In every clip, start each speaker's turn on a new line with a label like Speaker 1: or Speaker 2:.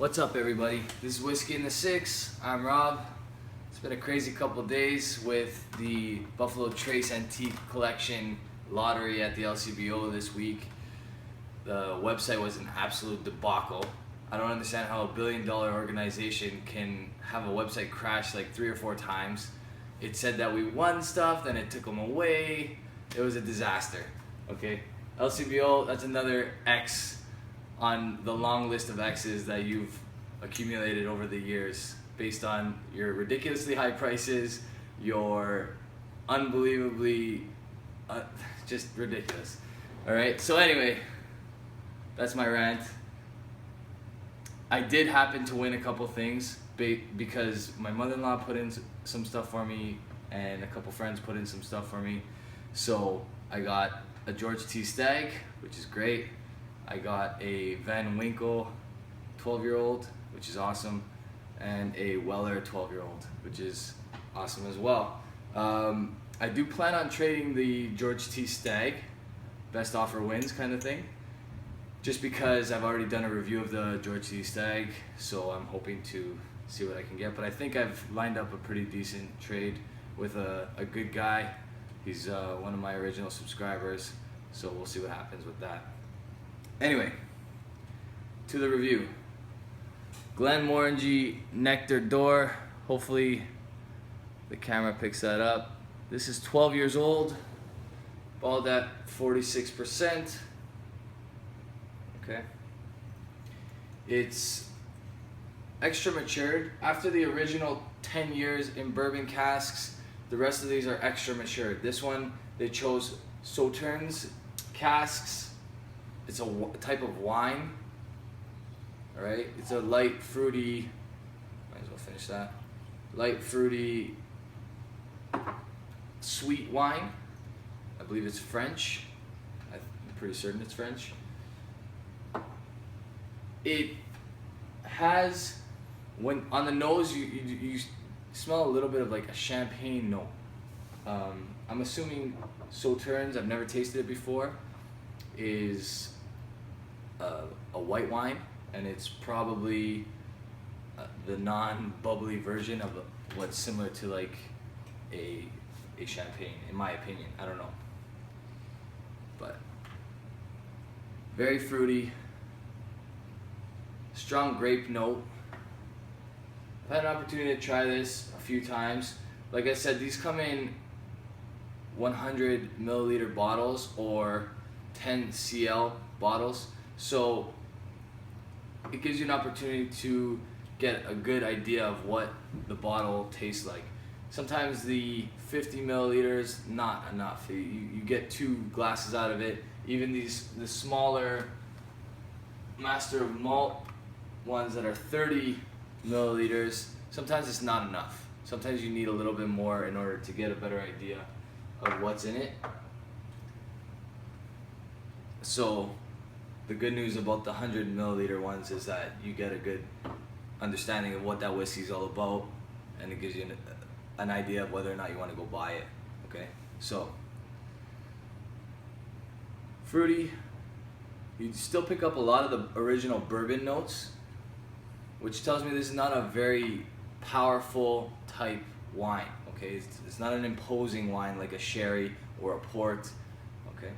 Speaker 1: What's up, everybody? This is Whiskey in the Six. I'm Rob. It's been a crazy couple days with the Buffalo Trace Antique Collection lottery at the LCBO this week. The website was an absolute debacle. I don't understand how $1 billion organization can have a website crash like 3 or 4 times. It said that we won stuff, then it took them away. It was a disaster. Okay, LCBO, that's another X on the long list of X's that you've accumulated over the years based on your ridiculously high prices, your unbelievably just ridiculous. All right, so anyway, that's my rant. I did happen to win a couple things because my mother-in-law put in some stuff for me and a couple friends put in some stuff for me. So I got a George T. Stagg, which is great. I got a Van Winkle 12-year-old, which is awesome, and a Weller 12-year-old, which is awesome as well. I do plan on trading the George T. Stagg, best offer wins kind of thing, just because I've already done a review of the George T. Stagg, so I'm hoping to see what I can get. But I think I've lined up a pretty decent trade with a good guy. He's one of my original subscribers, so we'll see what happens with that. Anyway, to the review. Glenmorangie Nectar D'or. Hopefully the camera picks that up. This is 12 years old, balled at 46%. Okay. It's extra matured. After the original 10 years in bourbon casks, the rest of these are extra matured. This one, they chose Sauternes casks. It's a type of wine. All right, it's a light fruity, might as well finish that. Light fruity, sweet wine. I believe it's French. I'm pretty certain it's French. It has, when on the nose, you smell a little bit of like a champagne note. I'm assuming Sauternes, I've never tasted it before, is a white wine, and it's probably the non-bubbly version of what's similar to like a champagne, in my opinion. I don't know, but very fruity, strong grape note. I've had an opportunity to try this a few times. Like I said, these come in 100 milliliter bottles or 10 CL bottles, so it gives you an opportunity to get a good idea of what the bottle tastes like. Sometimes the 50 milliliters, not enough. You get 2 glasses out of it. Even the smaller Master of Malt ones that are 30 milliliters, sometimes it's not enough. Sometimes you need a little bit more in order to get a better idea of what's in it. So the good news about the 100 milliliter ones is that you get a good understanding of what that whiskey is all about, and it gives you an idea of whether or not you want to go buy it. Okay, so fruity. You still pick up a lot of the original bourbon notes, which tells me this is not a very powerful type wine. Okay, it's not an imposing wine like a sherry or a port. Okay.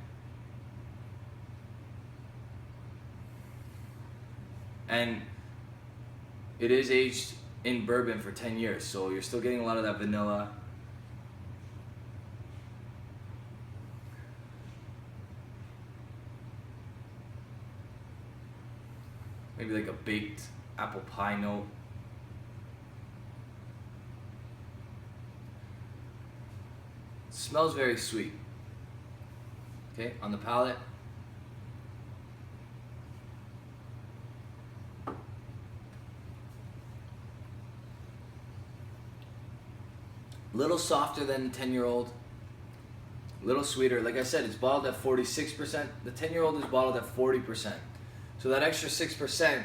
Speaker 1: And it is aged in bourbon for 10 years, so you're still getting a lot of that vanilla. Maybe like a baked apple pie note. It smells very sweet. Okay, on the palate. Little softer than the 10-year-old, little sweeter. Like I said, it's bottled at 46%. The 10-year-old is bottled at 40%. So that extra 6%,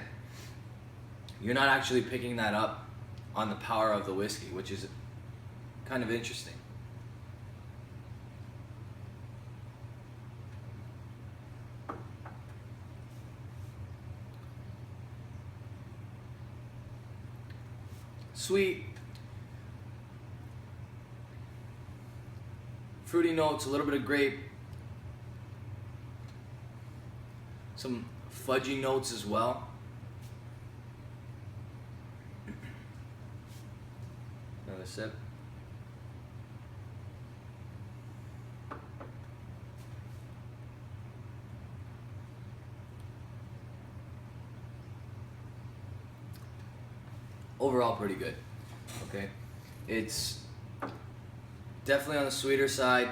Speaker 1: you're not actually picking that up on the power of the whiskey, which is kind of interesting. Sweet, fruity notes, a little bit of grape, some fudgy notes as well. Another sip. Overall pretty good. Okay, it's definitely on the sweeter side.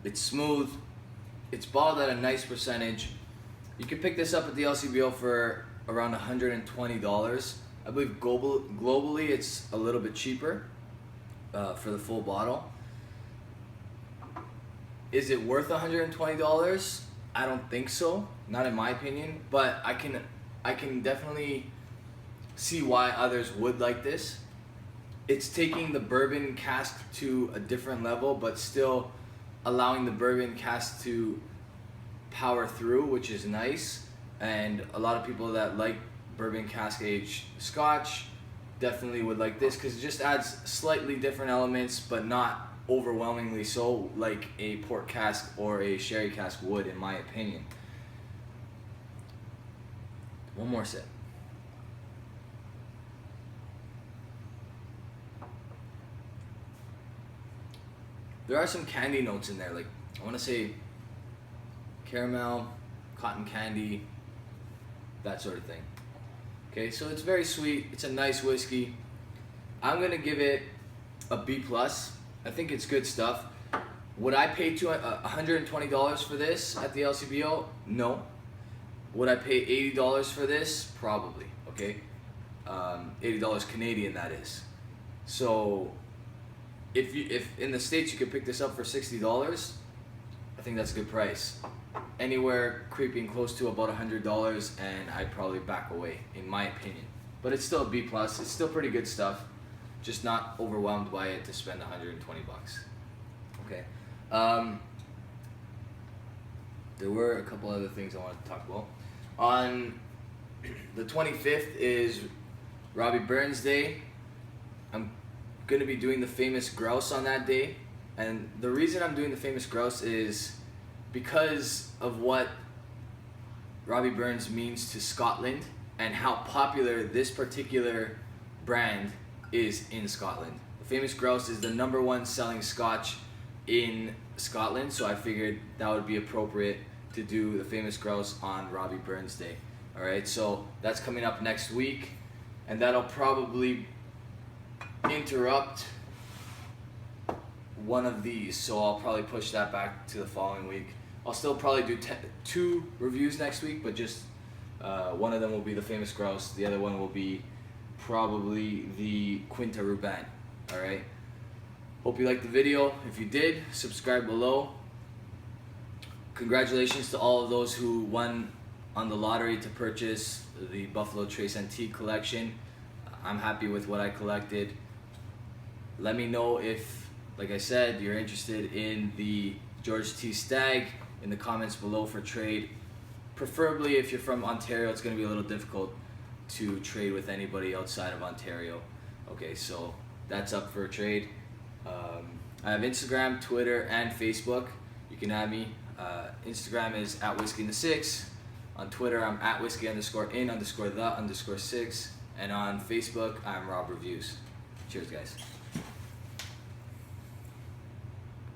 Speaker 1: It's smooth. It's bottled at a nice percentage. You can pick this up at the LCBO for around $120. I believe globally it's a little bit cheaper for the full bottle. Is it worth $120? I don't think so, not in my opinion, but I can definitely see why others would like this. It's taking the bourbon cask to a different level, but still allowing the bourbon cask to power through, which is nice. And a lot of people that like bourbon cask aged scotch definitely would like this because it just adds slightly different elements, but not overwhelmingly so like a port cask or a sherry cask would, in my opinion. One more sip. There are some candy notes in there, like I want to say caramel, cotton candy, that sort of thing. Okay, so it's very sweet. It's a nice whiskey. I'm gonna give it a B+. I think it's good stuff. Would I pay $120 for this at the LCBO? No. Would I pay $80 for this? Probably. Okay, $80 Canadian, that is. So if in the States you could pick this up for $60, I think that's a good price. Anywhere creeping close to about $100 and I'd probably back away, in my opinion. But it's still a B+, it's still pretty good stuff, just not overwhelmed by it to spend $120. Okay. There were a couple other things I wanted to talk about. On the 25th is Robbie Burns Day. I'm going to be doing the famous grouse on that day, and the reason I'm doing the famous grouse is because of what Robbie Burns means to Scotland and how popular this particular brand is in Scotland. The famous grouse is the #1 selling scotch in Scotland, so I figured that would be appropriate to do the famous grouse on Robbie Burns Day. Alright, so that's coming up next week, and that'll probably interrupt one of these, so I'll probably push that back to the following week. I'll still probably do 2 reviews next week, but just one of them will be the famous grouse, the other one will be probably the Quinta Ruban. Alright, hope you liked the video. If you did, subscribe below. Congratulations to all of those who won on the lottery to purchase the Buffalo Trace Antique collection. I'm happy with what I collected. Let me know if, like I said, you're interested in the George T. Stagg in the comments below for trade. Preferably if you're from Ontario, it's going to be a little difficult to trade with anybody outside of Ontario. Okay, so that's up for a trade. I have Instagram, Twitter, and Facebook. You can add me. Instagram is @whiskey_in_the6. On Twitter, I'm @whiskey_in_the_6. And on Facebook, I'm Rob Reviews. Cheers, guys.